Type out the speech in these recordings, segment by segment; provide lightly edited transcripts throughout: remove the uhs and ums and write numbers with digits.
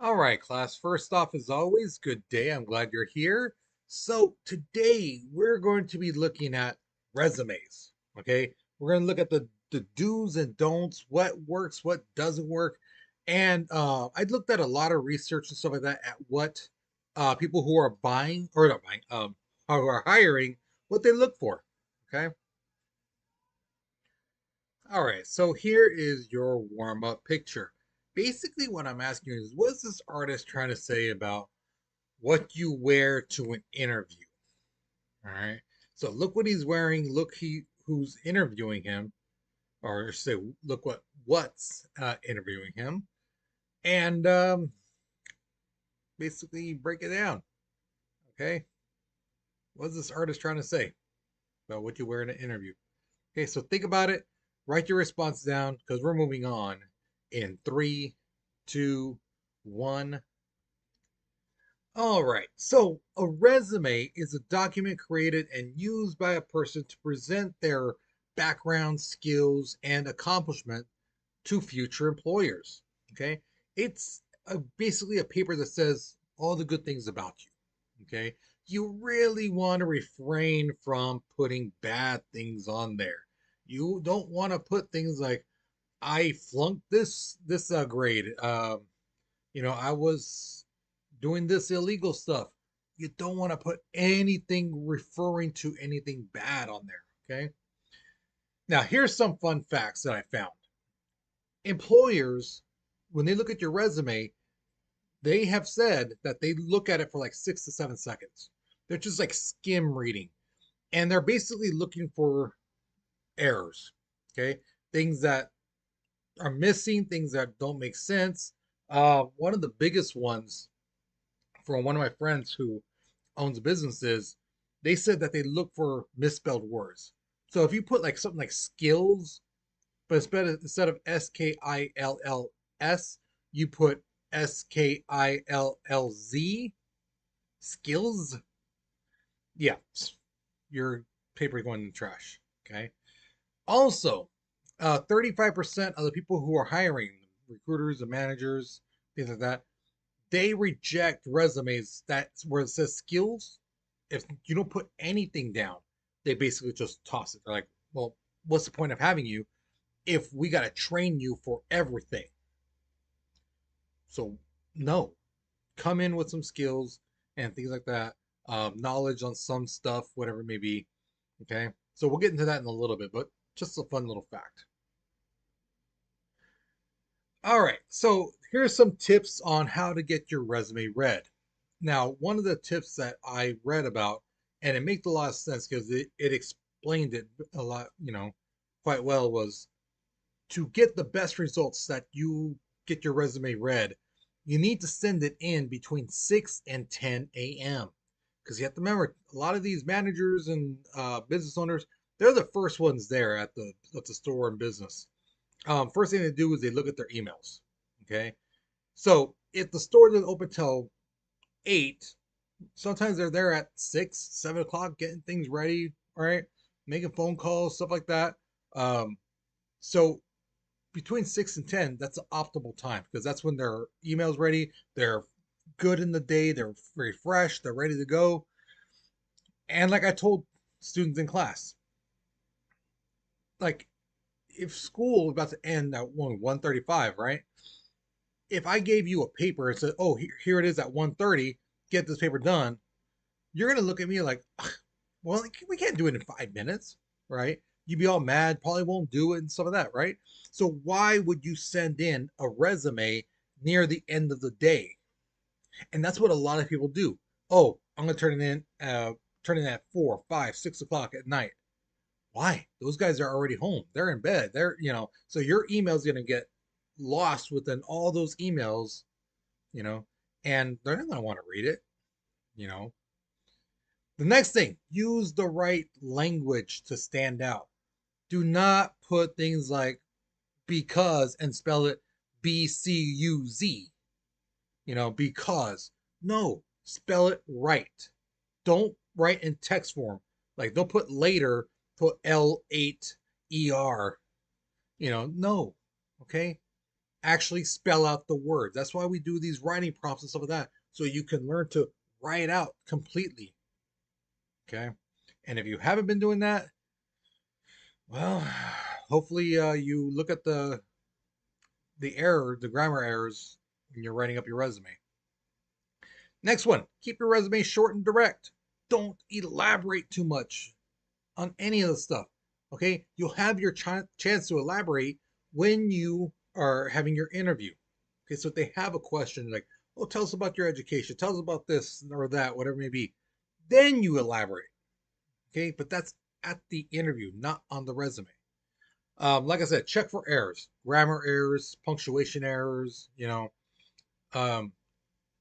All right, class. First off, as always, good day. I'm glad you're here. So, today we're going to be looking at resumes. Okay. We're going to look at the do's and don'ts, what works, what doesn't work. And I looked at a lot of research and stuff like that at what people who are buying or not buying, who are hiring, what they look for. Okay. All right, so here is your warm up picture. Basically, what I'm asking you is what's this artist trying to say about what you wear to an interview? All right, so look what he's wearing, look who's interviewing him, or say, look what's interviewing him, and basically break it down. Okay, what's this artist trying to say about what you wear in an interview? Okay, so think about it, write your response down because we're moving on in three, two, one. All right. So, a resume is a document created and used by a person to present their background, skills, and accomplishment to future employers. Okay. It's basically a paper that says all the good things about you. Okay. You really want to refrain from putting bad things on there. You don't want to put things like, I flunked this grade. I was doing this illegal stuff. You don't want to put anything referring to anything bad on there. Okay. Now, here's some fun facts that I found. Employers, when they look at your resume, they have said that they look at it for like 6 to 7 seconds. They're just like skim reading, and they're basically looking for errors. Okay. Things that are missing, things that don't make sense. One of the biggest ones from one of my friends who owns businesses, they said that they look for misspelled words. So if you put like something like skills, but instead of skills, you put skillz, skills. Yeah, your paper going in the trash. Okay. Also, 35% of the people who are hiring, recruiters and managers, things like that, they reject resumes that where it says skills. If you don't put anything down, they basically just toss it. They're like, well, what's the point of having you if we got to train you for everything? So, no, come in with some skills and things like that, knowledge on some stuff, whatever it may be. Okay. So, we'll get into that in a little bit, but just a fun little fact. All right. So, here's some tips on how to get your resume read. Now, one of the tips that I read about, and it makes a lot of sense because it explained it a lot, quite well, was to get the best results that you get your resume read, you need to send it in between 6 and 10 a.m. Because you have to remember, a lot of these managers and business owners, they're the first ones there at the store and business. First thing they do is they look at their emails. Okay, so if the store doesn't open till 8, sometimes they're there at 6, 7 o'clock getting things ready, all right, making phone calls, stuff like that. So between 6 and 10, that's the optimal time because that's when their email's ready. They're good in the day, they're very fresh, they're ready to go. And like I told students in class, like if school is about to end at 1:35, right? If I gave you a paper and said, oh, here it is at 1:30, get this paper done, you're going to look at me like, well, we can't do it in 5 minutes, right? You'd be all mad, probably won't do it and stuff like that, right? So why would you send in a resume near the end of the day? And that's what a lot of people do. Oh, I'm gonna turn it in at 4, 5, 6 o'clock at night. Why? Those guys are already home. They're in bed. So your email's gonna get lost within all those emails, you know, and they're not gonna want to read it, you know. The next thing, use the right language to stand out. Do not put things like because and spell it BCUZ, because. No, spell it right. Don't write in text form. Like they'll put later, put L8ER, no. Okay? Actually spell out the words. That's why we do these writing prompts and stuff like that, so you can learn to write out completely. Okay. And if you haven't been doing that, well, hopefully you look at the grammar errors when you're writing up your resume. Next one, keep your resume short and direct. Don't elaborate too much on any of the stuff. Okay, you'll have your chance to elaborate when you are having your interview. Okay, so if they have a question like, "Oh, tell us about your education. Tell us about this or that, whatever it may be," then you elaborate. Okay, but that's at the interview, not on the resume. Like I said, check for errors, grammar errors, punctuation errors. Um,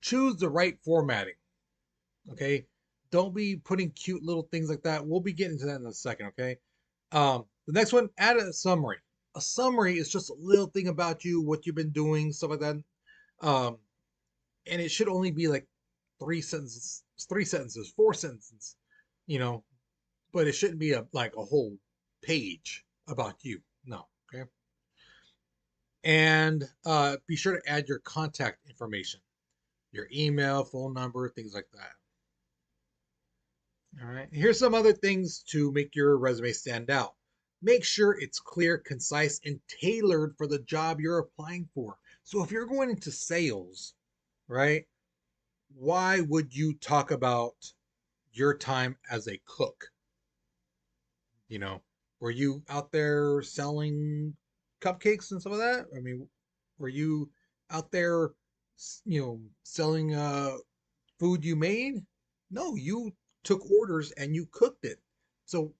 choose the right formatting. Okay, don't be putting cute little things like that. We'll be getting to that in a second. Okay. The next one, add a summary. A summary is just a little thing about you, what you've been doing, stuff like that. Um, and it should only be like 3 sentences, 4 sentences, you know, but it shouldn't be like a whole page about you. No. Okay. And be sure to add your contact information, your email, phone number, things like that. All right. Here's some other things to make your resume stand out. Make sure it's clear, concise, and tailored for the job you're applying for. So if you're going into sales, right, why would you talk about your time as a cook? You know, were you out there selling cupcakes and some of that? I mean, were you out there, selling food you made? No, you took orders and you cooked it. So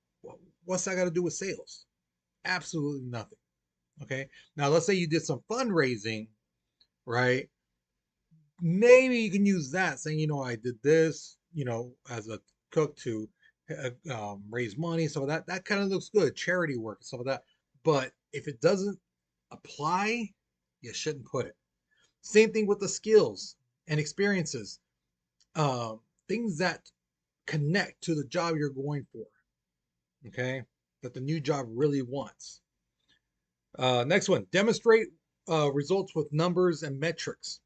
what's that got to do with sales? Absolutely nothing. Okay. Now let's say you did some fundraising, right? Maybe you can use that saying, I did this, as a cook to raise money. So that kind of looks good. Charity work and stuff like that. But if it doesn't apply, you shouldn't put it. Same thing with the skills and experiences. Um, Things that connect to the job you're going for, okay? That the new job really wants. Next one, demonstrate results with numbers and metrics.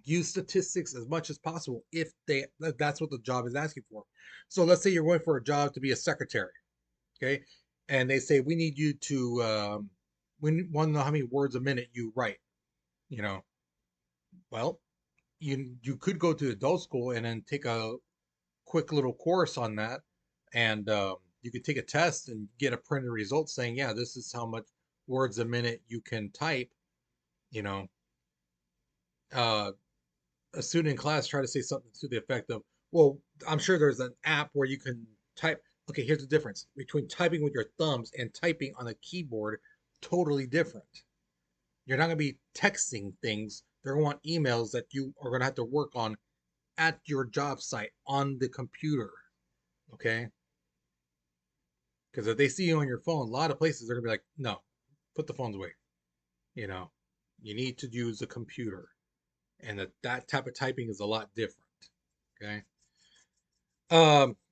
Use statistics as much as possible if that's what the job is asking for. So let's say you're going for a job to be a secretary, okay? And they say we need you to we want to know how many words a minute you write. You know, well, you could go to adult school and then take a quick little course on that, and you could take a test and get a printed result saying, yeah, this is how much words a minute you can type. You know, uh, a student in class try to say something to the effect of, well, I'm sure there's an app where you can type. Okay, here's the difference between typing with your thumbs and typing on a keyboard. Totally different. You're not going to be texting things. They're going to want emails that you are going to have to work on at your job site on the computer. Okay. Because if they see you on your phone, a lot of places they're gonna be like, no, put the phones away. You know, you need to use a computer, and that type of typing is a lot different. Okay.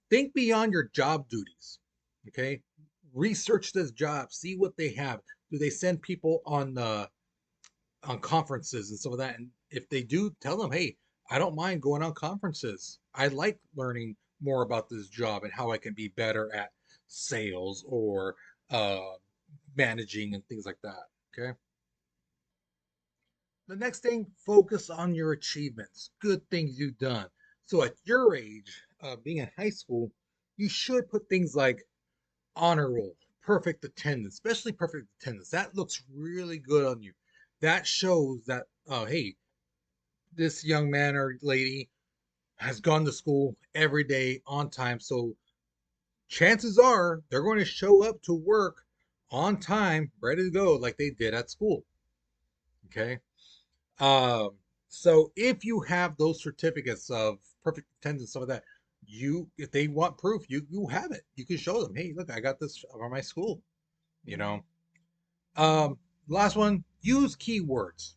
Think beyond your job duties. Okay. Research this job. See what they have. Do they send people on conferences and some of that? And if they do, tell them, hey, I don't mind going on conferences. I like learning more about this job and how I can be better at sales or uh, managing and things like that. Okay. The next thing, focus on your achievements, good things you've done. So at your age, being in high school, you should put things like honor roll, perfect attendance, especially perfect attendance. That looks really good on you. That shows that, hey, this young man or lady has gone to school every day on time. So chances are they're going to show up to work on time, ready to go, like they did at school. Okay. Um, so if you have those certificates of perfect attendance, some of that, if they want proof, you have it. You can show them, hey, look, I got this from my school. You know. Um, Last one, use keywords.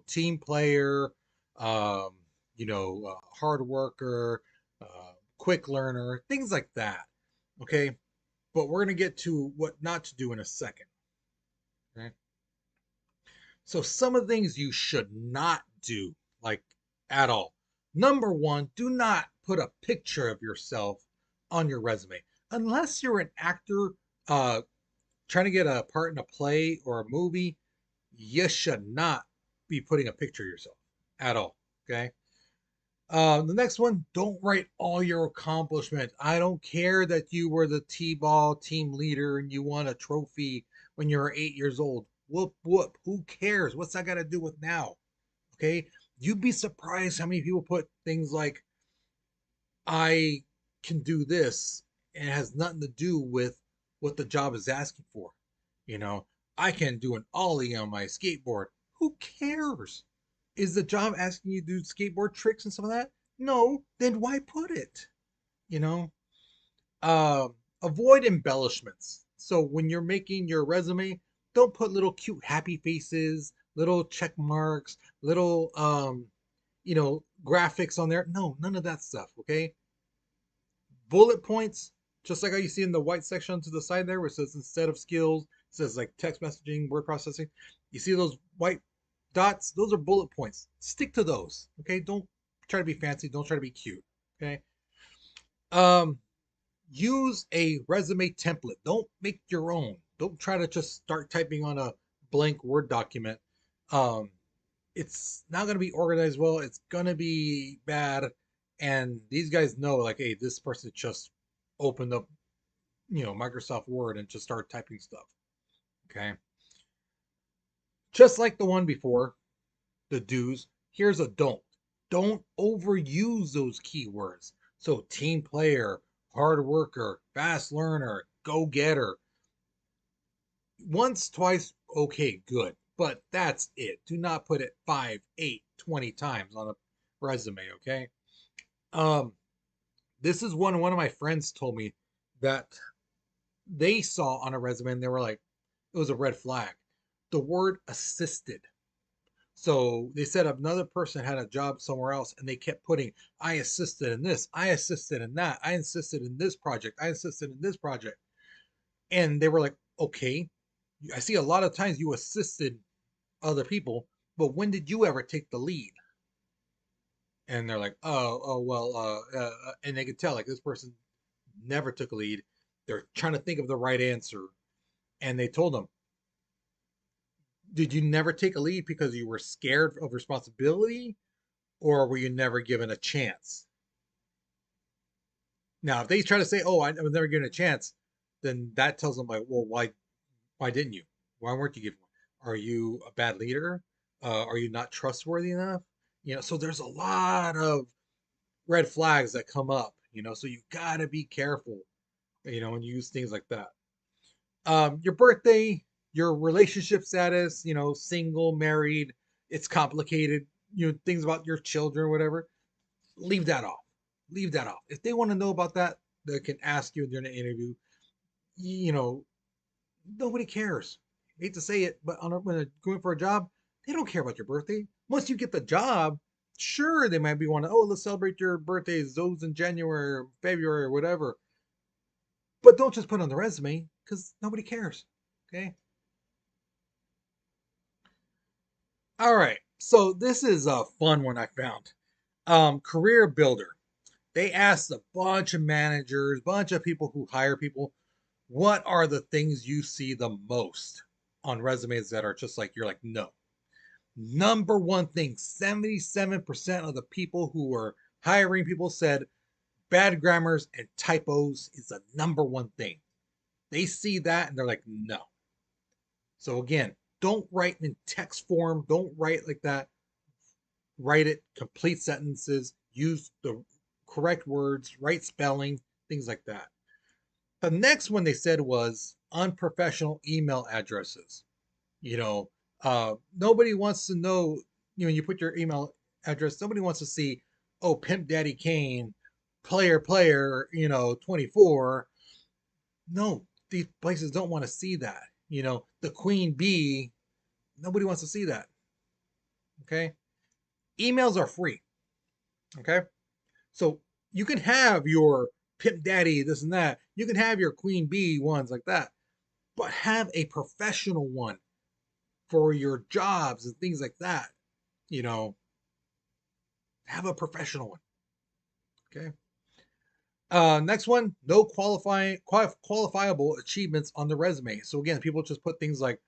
Team player, um, hard worker, quick learner, things like that. Okay, but we're gonna get to what not to do in a second. Okay. So some of the things you should not do, like at all. Number one, do not put a picture of yourself on your resume. Unless you're an actor uh, trying to get a part in a play or a movie, you should not be putting a picture of yourself at all. Okay. The next one, don't write all your accomplishments. I don't care that you were the T-ball team leader and you won a trophy when you were 8 years old. Whoop, whoop. Who cares? What's that got to do with now? Okay. You'd be surprised how many people put things like, I can do this, and it has nothing to do with what the job is asking for. You know, I can do an ollie on my skateboard. Who cares? Is the job asking you to do skateboard tricks and some of that? No, then why put it? You know, avoid embellishments. So when you're making your resume, don't put little cute happy faces, little check marks, little graphics on there. No, none of that stuff. Okay, bullet points, just like how you see in the white section to the side there, where it says instead of skills, it says like text messaging, word processing. You see those white dots? Those are bullet points. Stick to those. Okay. Don't try to be fancy. Don't try to be cute. Okay. Um, use a resume template. Don't make your own. Don't try to just start typing on a blank Word document. Um, it's not going to be organized well. It's going to be bad. And these guys know, like, hey, this person just opened up, Microsoft Word and just started typing stuff. Okay. Just like the one before, the do's, here's a don't. Don't overuse those keywords. So, team player, hard worker, fast learner, go getter. Once, twice, okay, good. But that's it. Do not put it 5, 8, 20 times on a resume, okay? Um, this is one of my friends told me that they saw on a resume and they were like, it was a red flag. The word assisted. So they said another person had a job somewhere else and they kept putting, I assisted in this, I assisted in that, I assisted in this project, I assisted in this project. And they were like, okay, I see a lot of times you assisted other people, but when did you ever take the lead? And they're like, oh, well, and they could tell like this person never took a lead. They're trying to think of the right answer. And they told them, did you never take a lead because you were scared of responsibility or were you never given a chance? Now, if they try to say, oh, I was never given a chance, then that tells them like, well, why didn't you? Why weren't you given one? Are you a bad leader? Are you not trustworthy enough? So there's a lot of red flags that come up, so you gotta be careful, when you use things like that. Your birthday, your relationship status, single, married, it's complicated, things about your children, whatever, leave that off. Leave that off. If they want to know about that, they can ask you during the interview. You know, Nobody cares. I hate to say it, but when they're going for a job, they don't care about your birthday. Once you get the job, sure, they might be wanting, oh, let's celebrate your birthdays, those in January or February or whatever. But don't just put it on the resume because nobody cares. Okay. All right. So this is a fun one I found. Career Builder. They asked a bunch of managers, bunch of people who hire people, what are the things you see the most on resumes that are just like, you're like, no. Number one thing, 77% of the people who were hiring people said bad grammars and typos is the number one thing. They see that and they're like, no. So again, don't write in text form. Don't write like that. Write it, complete sentences, use the correct words, right spelling, things like that. The next one they said was unprofessional email addresses. Nobody wants to know, you put your email address, nobody wants to see, oh, Pimp Daddy Kane, player, 24. No, these places don't want to see that. The Queen Bee, nobody wants to see that. Okay. Emails are free. Okay. So you can have your Pimp Daddy, this and that. You can have your Queen Bee ones like that, but have a professional one. for your jobs and things like that. You know, have a professional one. Okay. Next one, no qualifiable achievements on the resume. So again, people just put things like,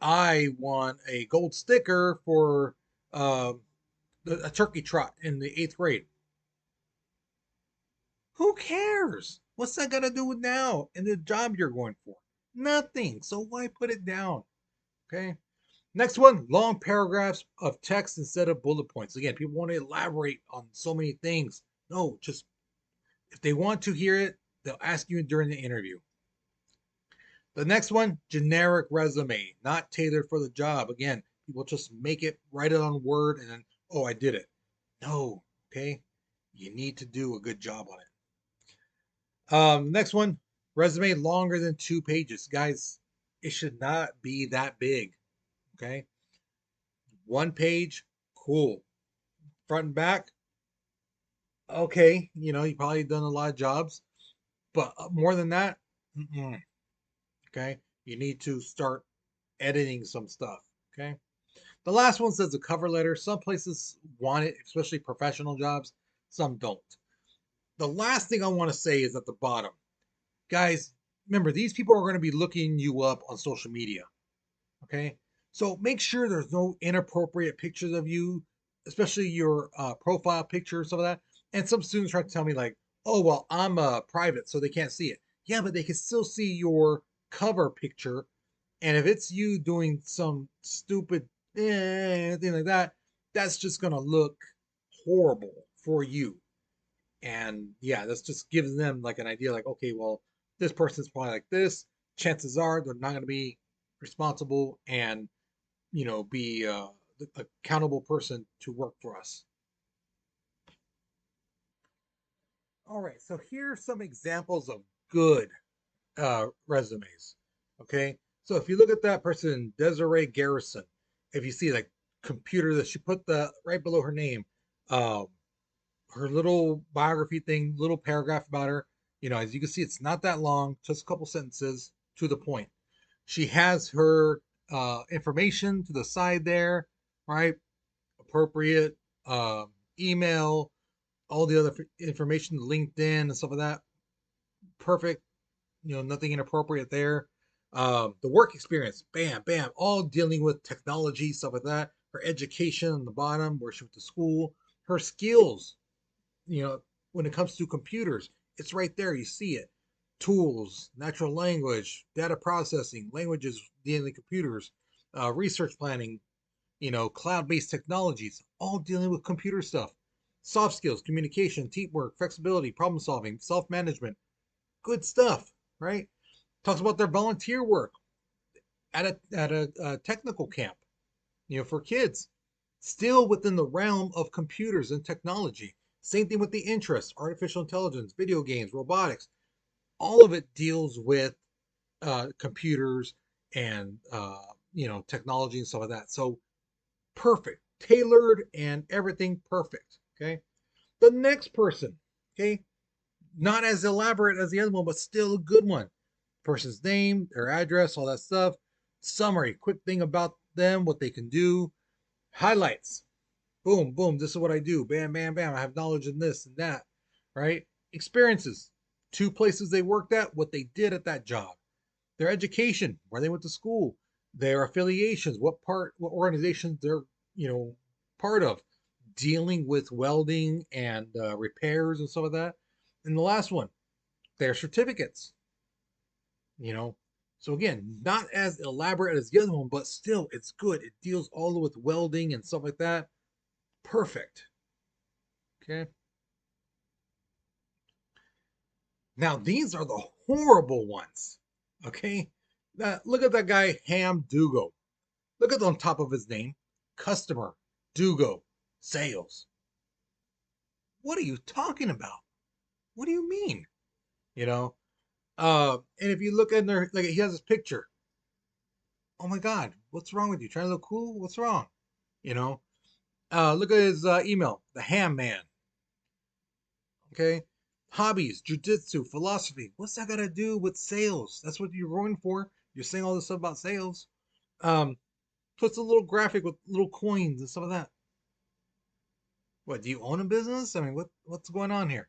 I won a gold sticker for uh, a turkey trot in the 8th grade. Who cares? What's that got to do with now and the job you're going for? Nothing. So why put it down? Okay. Next one, long paragraphs of text instead of bullet points. Again, people want to elaborate on so many things. No, just if they want to hear it, they'll ask you during the interview. The next one, generic resume, not tailored for the job. Again, people just make it, write it on Word, and then, oh, I did it. No, okay? You need to do a good job on it. Next one, resume longer than 2 pages. Guys, it should not be that big, okay? 1 page, cool. Front and back, okay. You know, you probably done a lot of jobs, but more than that, okay? You need to start editing some stuff, okay? The last one says a cover letter. Some places want it, especially professional jobs. Some don't. The last thing I want to say is at the bottom. Guys, remember, these people are going to be looking you up on social media. Okay? So make sure there's no inappropriate pictures of you, especially your profile picture, some of that. And some students try to tell me, like, oh, well, I'm private, so they can't see it. Yeah, but they can still see your cover picture. And if it's you doing some stupid thing like that, that's just going to look horrible for you. And yeah, that's just gives them like an idea like, okay, well, this person's probably like this. Chances are they're not going to be responsible and, be the accountable person to work for us. All right, so here are some examples of good resumes. Okay, so if you look at that person, Desiree Garrison, if you see like computer that she put the right below her name, um, her little biography thing, little paragraph about her. As you can see, it's not that long, just a couple sentences to the point. She has her information to the side there, right? Appropriate email, all the other information, LinkedIn and stuff like that. Perfect. Nothing inappropriate there. The work experience, bam, bam, all dealing with technology, stuff like that. Her education on the bottom, where she went to school. Her skills, you know, when it comes to computers, it's right there. You see it. Tools, natural language, data processing, languages dealing with computers, research planning, cloud-based technologies, all dealing with computer stuff. Soft skills, communication, teamwork, flexibility, problem solving, self-management, good stuff, right? Talks about their volunteer work at a technical camp, for kids, still within the realm of computers and technology. Same thing with the interests, artificial intelligence, video games, robotics. All of it deals with computers and technology and stuff like that. So perfect, tailored, and everything perfect. Okay. The next person, okay, not as elaborate as the other one, but still a good one. Person's name, their address, all that stuff. Summary, quick thing about them, what they can do. Highlights. Boom, boom. This is what I do. Bam, bam, bam. I have knowledge in this and that. Right? Experiences. 2 places they worked at, what they did at that job. Their education, where they went to school. Their affiliations, what organizations they're, part of. Dealing with welding and repairs and stuff like that. And the last one, their certificates. you know. So again, not as elaborate as the other one, but still it's good. It deals all with welding and stuff like that. Perfect. Okay. Now these are the horrible ones. Okay. Now, look at that guy, Ham Dugo. Look at on top of his name. Customer, Dugo, sales. What are you talking about? What do you mean? You know? And if you look in there, like he has his picture. Oh my God, what's wrong with you? Trying to look cool? What's wrong? You know? Look at his email, the Ham Man. Okay, hobbies, jujitsu, philosophy. What's that got to do with sales? That's what you're going for. You're saying all this stuff about sales. Um, Puts a little graphic with little coins and some of that. What, do you own a business? I mean, what's going on here?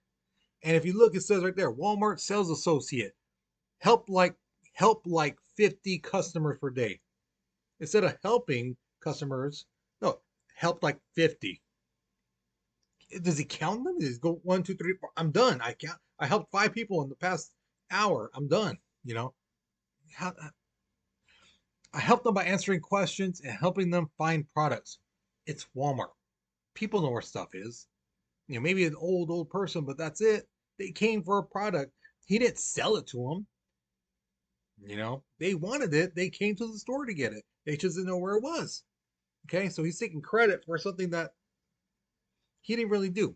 And if you look, it says right there, Walmart sales associate, help like help like 50 customers per day. Instead of helping customers, no, help like 50. Does he count them? Does he go one, two, three, four? I'm done. I count. I helped 5 people in the past hour. I'm done. You know, I help them by answering questions and helping them find products. It's Walmart. People know where stuff is. You know, maybe an old person, but that's it. They came for a product. He didn't sell it to them. You know, they wanted it. They came to the store to get it. They just didn't know where it was. Okay, so he's taking credit for something that he didn't really do.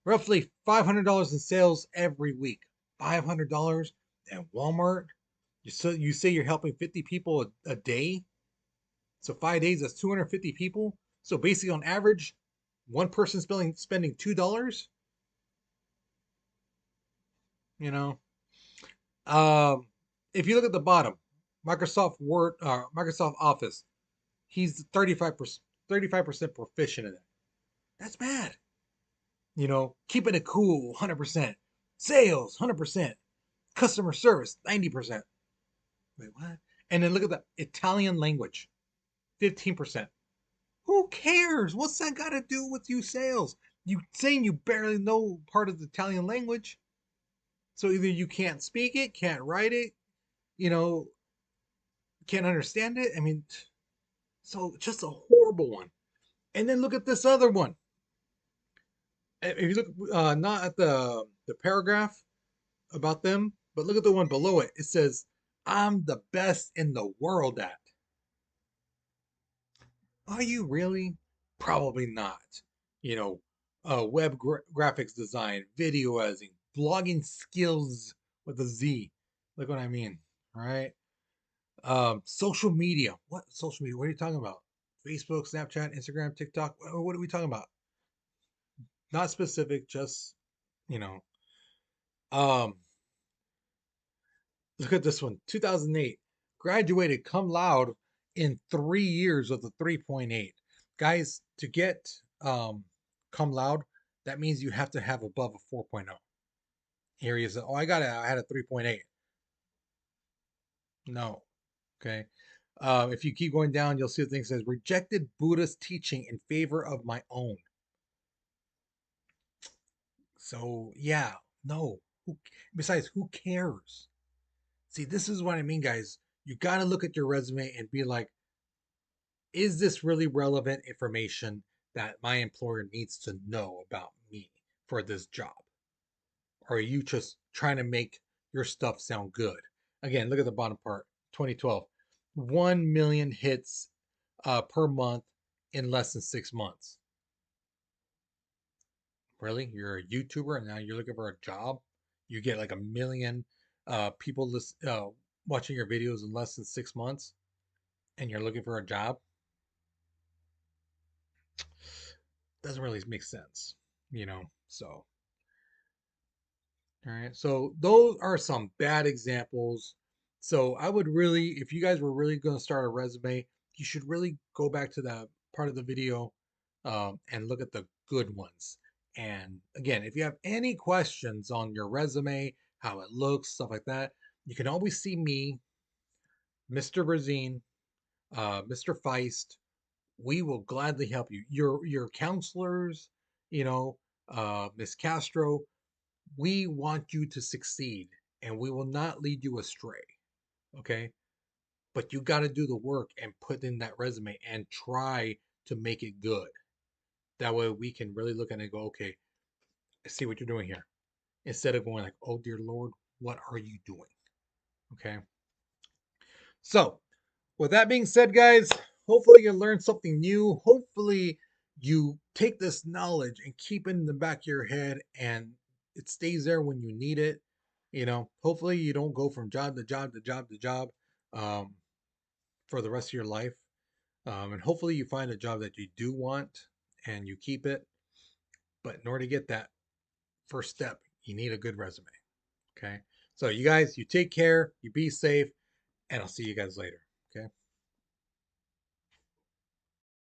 Roughly $500 in sales every week. $500 at Walmart. You say you're helping 50 people a day. So 5 days, that's 250 people. So basically, on average, one person spending $2. You know, um, if you look at the bottom, Microsoft Word, Microsoft Office, he's 35% proficient in it. That's bad. You know, keeping it cool, 100%. Sales, 100%. Customer service, 90%. Wait, what? And then look at the Italian language, 15%. Who cares? What's that got to do with you sales? You saying you barely know part of the Italian language. So either you can't speak it, can't write it, you know, can't understand it. I mean, so just a horrible one. And then look at this other one. If you look, not at the paragraph about them, but look at the one below it. It says, "I'm the best in the world at." Are you really? Probably not. You know, graphics design, video editing, blogging skills with a Z. Look what I mean. All right. Social media. What social media? What are you talking about? Facebook, Snapchat, Instagram, TikTok. What are we talking about? Not specific, just, you know. Um, Look at this one. 2008. Graduated cum laude in 3 years with a 3.8. Guys, to get cum laude, that means you have to have above a 4.0. Here he is. Oh, I had a 3.8. No. Okay. If you keep going down, you'll see the thing that says rejected Buddhist teaching in favor of my own. So yeah, no. Besides, who cares? See, this is what I mean, guys. You got to look at your resume and be like, is this really relevant information that my employer needs to know about me for this job? Or are you just trying to make your stuff sound good? Again, look at the bottom part. 2012, 1 million hits per month in less than 6 months. Really? You're a YouTuber and now you're looking for a job? You get like a million people watching your videos in less than 6 months and you're looking for a job? Doesn't really make sense, you know? So, all right. So those are some bad examples. So I would really, if you guys were really going to start a resume, you should really go back to that part of the video and look at the good ones. And again, if you have any questions on your resume, how it looks, stuff like that, you can always see me, Mr. Brazine, Mr. Feist. We will gladly help you. Your counselors, you know, Miss Castro, we want you to succeed and we will not lead you astray. Okay. But you got to do the work and put in that resume and try to make it good. That way we can really look at it and go, okay, I see what you're doing here. Instead of going like, oh, dear Lord, what are you doing? Okay. So, with that being said, guys, hopefully you learned something new. Hopefully you take this knowledge and keep it in the back of your head and it stays there when you need it. You know, hopefully you don't go from job to job to job to job um, for the rest of your life. And hopefully you find a job that you do want and you keep it. But in order to get that first step, you need a good resume. Okay. So, you guys, you take care, you be safe, and I'll see you guys later.